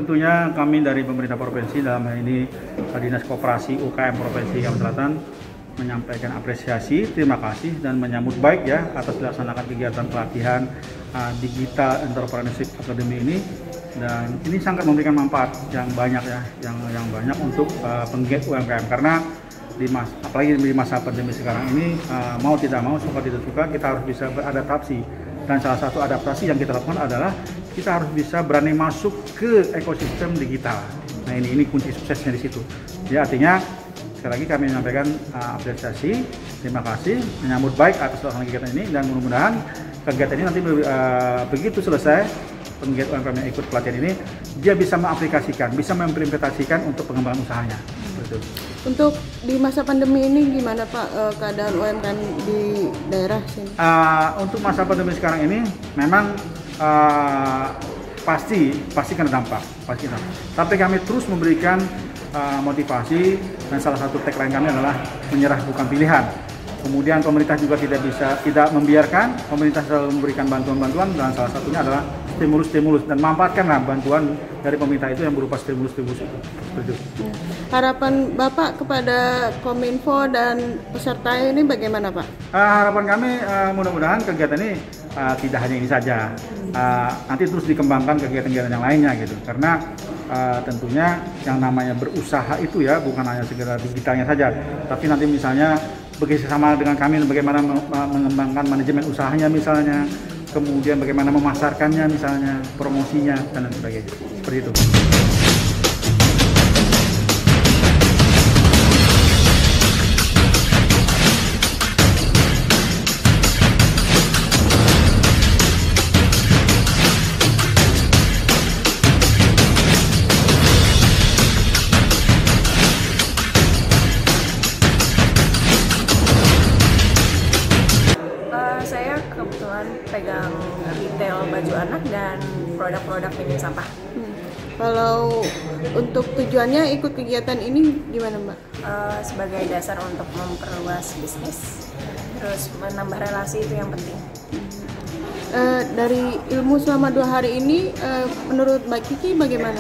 tentunya kami dari pemerintah provinsi dalam hal ini Dinas Koperasi UKM Provinsi Kalimantan Selatan menyampaikan apresiasi, terima kasih dan menyambut baik ya atas dilaksanakan kegiatan pelatihan Digital Entrepreneurship Academy ini, dan ini sangat memberikan manfaat yang banyak ya, yang banyak untuk penggiat UMKM, karena apalagi di masa pandemi sekarang ini mau tidak mau, suka tidak suka, kita harus bisa beradaptasi, dan salah satu adaptasi yang kita lakukan adalah kita harus bisa berani masuk ke ekosistem digital. Nah ini kunci suksesnya di situ. Ya artinya sekali lagi kami menyampaikan apresiasi, terima kasih, menyambut baik atas pelaksanaan kegiatan ini, dan mudah-mudahan kegiatan ini nanti begitu selesai penggiat UMKM yang ikut pelatihan ini, dia bisa mengaplikasikan, bisa mengimplementasikan untuk pengembangan usahanya. Betul. Untuk di masa pandemi ini gimana Pak keadaan UMKM di daerah sini? Untuk masa pandemi sekarang ini memang pasti kena dampak, Tapi kami terus memberikan motivasi, dan salah satu tagline kami adalah menyerah bukan pilihan. Kemudian pemerintah juga tidak membiarkan, pemerintah selalu memberikan bantuan-bantuan, dan salah satunya adalah stimulus, dan manfaatkanlah bantuan dari pemerintah itu yang berupa stimulus itu. Harapan Bapak kepada Kominfo dan peserta ini bagaimana Pak? Harapan kami mudah-mudahan kegiatan ini tidak hanya ini saja, nanti terus dikembangkan kegiatan-kegiatan yang lainnya gitu, karena tentunya yang namanya berusaha itu ya bukan hanya sekedar digitalnya saja, tapi nanti misalnya bekerjasama dengan kami bagaimana mengembangkan manajemen usahanya misalnya, kemudian bagaimana memasarkannya misalnya, promosinya dan sebagainya, seperti itu. Saya kebetulan pegang retail baju anak dan produk-produk minyak sampah. Kalau untuk tujuannya ikut kegiatan ini gimana Mbak? Sebagai dasar untuk memperluas bisnis, terus menambah relasi itu yang penting. Dari ilmu selama 2 hari ini, menurut Mbak Kiki bagaimana?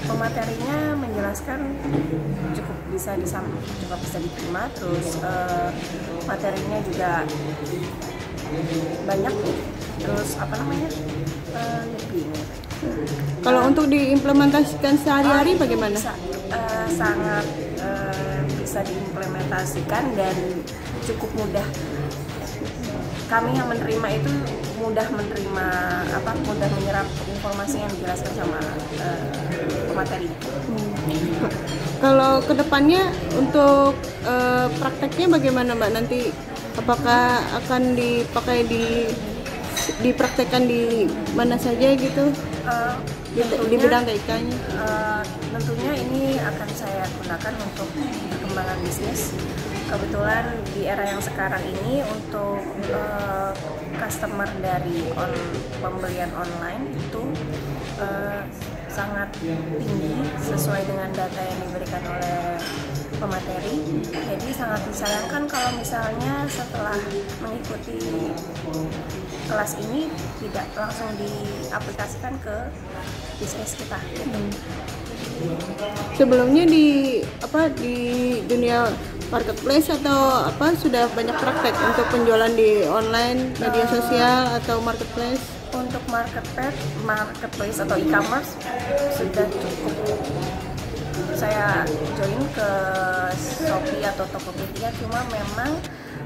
Pematerinya menjelaskan cukup bisa diterima, terus materinya juga banyak, terus kalau untuk diimplementasikan sehari-hari bagaimana? Sangat bisa diimplementasikan dan cukup mudah. Kami yang menerima itu mudah menyerap informasi yang dijelaskan sama pemateri. Kalau kedepannya untuk prakteknya bagaimana Mbak? Nanti apakah akan dipraktekkan di mana saja gitu? Di bidang TIK-nya? Tentunya ini akan saya gunakan untuk perkembangan bisnis. Kebetulan di era yang sekarang ini untuk customer dari pembelian online itu sangat tinggi sesuai dengan data yang diberikan oleh pemateri. Jadi sangat disayangkan kalau misalnya setelah mengikuti kelas ini tidak langsung diaplikasikan ke bisnis kita. Sebelumnya di dunia marketplace atau sudah banyak praktek untuk penjualan di online, media sosial atau marketplace? Untuk marketplace atau e-commerce sudah cukup. Saya join ke Shopee atau Tokopedia, cuma memang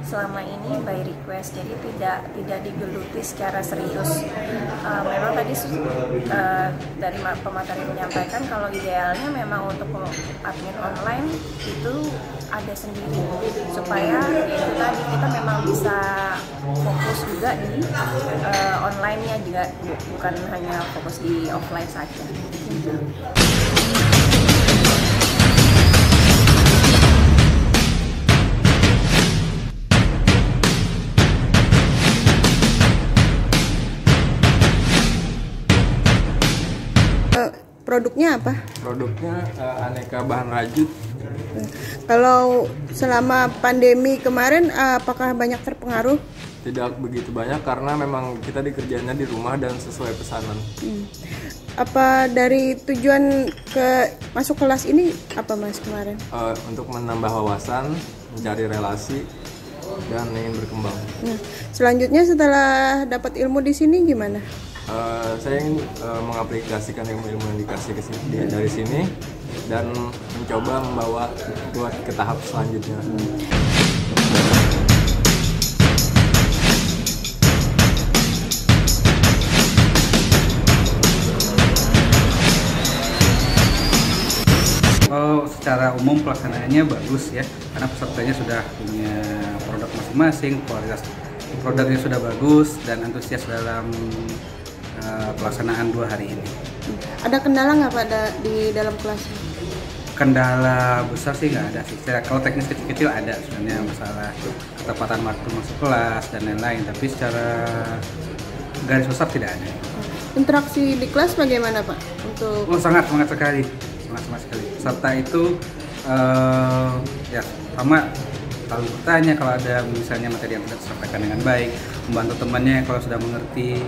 selama ini by request, jadi tidak digeluti secara serius. Memang tadi dari pemateri menyampaikan kalau idealnya memang untuk admin online itu ada sendiri, supaya itu tadi kita memang bisa fokus juga di online-nya juga, bukan hanya fokus di offline saja. Produknya apa? Produknya aneka bahan rajut. Kalau selama pandemi kemarin apakah banyak terpengaruh? Tidak begitu banyak karena memang kita dikerjainnya di rumah dan sesuai pesanan. Apa dari tujuan ke masuk kelas ini apa Mas kemarin? Untuk menambah wawasan, mencari relasi, dan ingin berkembang. Nah, selanjutnya setelah dapat ilmu di sini gimana? Saya ingin mengaplikasikan ilmu-ilmu yang dikasih dari sini dan mencoba membawa buat ke tahap selanjutnya. Secara umum pelaksanaannya bagus ya, karena pesertanya sudah punya produk masing-masing, kualitas produknya sudah bagus dan antusias dalam pelaksanaan 2 hari ini. Ada kendala nggak Pak di dalam kelas? Kendala besar sih nggak ada sih. Kalau teknis kecil-kecil ada sebenarnya, masalah ketepatan waktu masuk kelas dan lain-lain, tapi secara garis besar tidak ada. Interaksi di kelas bagaimana Pak? Sangat sekali. Peserta itu ya sama selalu bertanya kalau ada misalnya materi yang tidak disampaikan dengan baik, membantu temannya kalau sudah mengerti,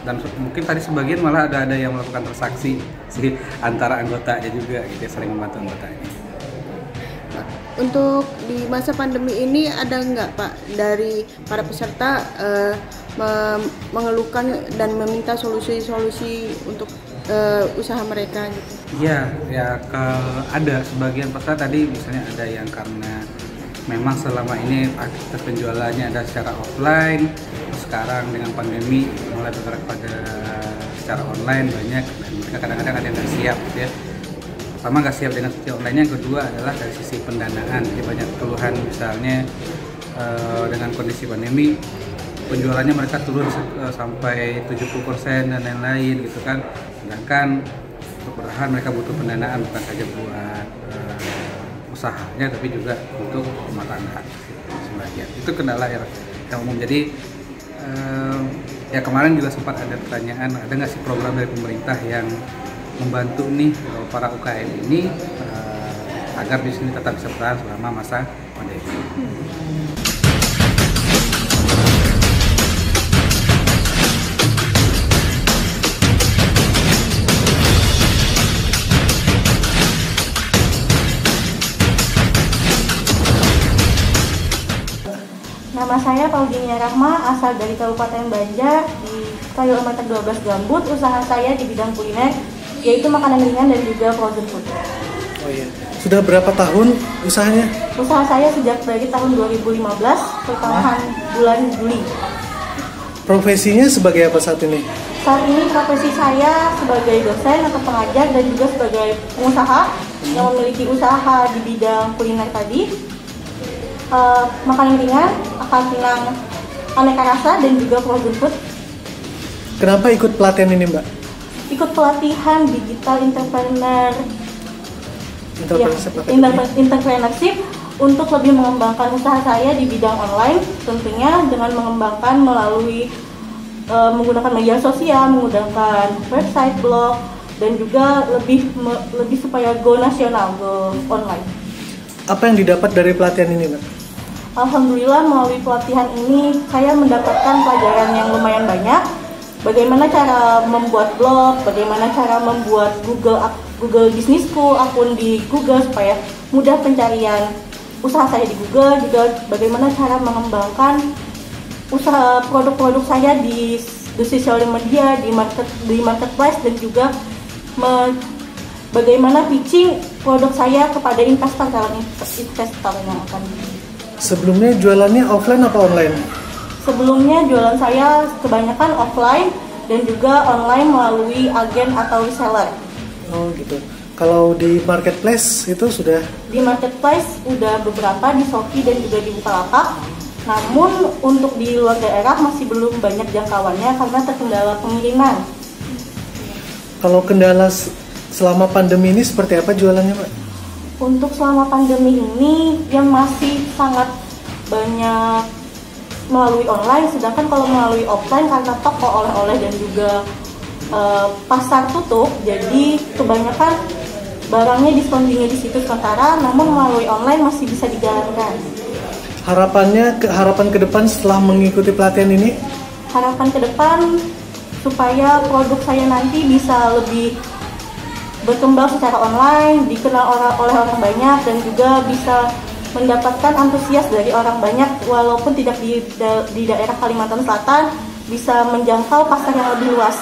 dan mungkin tadi sebagian malah ada yang melakukan transaksi sih antara anggotanya juga gitu, saling membantu anggotanya. Untuk di masa pandemi ini ada nggak Pak dari para peserta mengeluhkan dan meminta solusi-solusi untuk usaha mereka gitu? Iya, ada sebagian peserta tadi misalnya ada yang karena memang selama ini aktivitas penjualannya ada secara offline, sekarang dengan pandemi mulai bergerak pada secara online banyak, dan mereka kadang-kadang ada yang nggak siap gitu ya. Pertama nggak siap dengan sisi online, yang kedua adalah dari sisi pendanaan. Jadi banyak keluhan misalnya dengan kondisi pandemi penjualannya mereka turun sampai 70% dan lain-lain gitu kan. Sedangkan untuk bertahan mereka butuh pendanaan bukan saja buat usahanya tapi juga untuk rumah tangga sebagian. Itu kendala yang umum. Jadi ya kemarin juga sempat ada pertanyaan, ada nggak sih program dari pemerintah yang membantu nih para UKM ini agar di sini tetap bisa bertahan selama masa pandemi. Nama saya Paulinia Rahma, asal dari Kabupaten Banjar, di Kilometer 12 Gambut. Usaha saya di bidang kuliner, yaitu makanan ringan dan juga frozen food. Oh iya. Sudah berapa tahun usahanya? Usaha saya sejak dari tahun 2015, pertengahan bulan Juli. Profesinya sebagai apa saat ini? Saat ini profesi saya sebagai dosen atau pengajar dan juga sebagai pengusaha yang memiliki usaha di bidang kuliner tadi. Makanan ringan, akar pinang aneka rasa, dan juga frozen food. Kenapa ikut pelatihan ini Mbak? Ikut pelatihan digital entrepreneurship untuk lebih mengembangkan usaha saya di bidang online, tentunya dengan mengembangkan melalui menggunakan media sosial, menggunakan website, blog, dan juga lebih supaya go nasional, go online. Apa yang didapat dari pelatihan ini Mbak? Alhamdulillah melalui pelatihan ini saya mendapatkan pelajaran yang lumayan banyak. Bagaimana cara membuat blog, bagaimana cara membuat Google bisnisku, akun di Google supaya mudah pencarian usaha saya di Google, juga bagaimana cara mengembangkan usaha produk-produk saya di sosial media, di marketplace, dan juga bagaimana pitching produk saya kepada investor yang akan. Sebelumnya jualannya offline atau online? Sebelumnya jualan saya kebanyakan offline dan juga online melalui agen atau reseller. Oh gitu. Kalau di marketplace itu sudah? Di marketplace udah beberapa, di Shopee dan juga di Bukalapak. Namun untuk di luar daerah masih belum banyak jangkauannya karena terkendala pengiriman. Kalau kendala selama pandemi ini seperti apa jualannya Pak? Untuk selama pandemi ini yang masih sangat banyak melalui online, sedangkan kalau melalui offline karena toko oleh-oleh dan juga pasar tutup, jadi kebanyakan barangnya diskon di situ sementara, namun melalui online masih bisa dijalankan. harapan ke depan setelah mengikuti pelatihan ini? Harapan ke depan supaya produk saya nanti bisa lebih berkembang secara online, dikenal oleh orang banyak, dan juga bisa mendapatkan antusias dari orang banyak walaupun tidak di daerah Kalimantan Selatan, bisa menjangkau pasar yang lebih luas.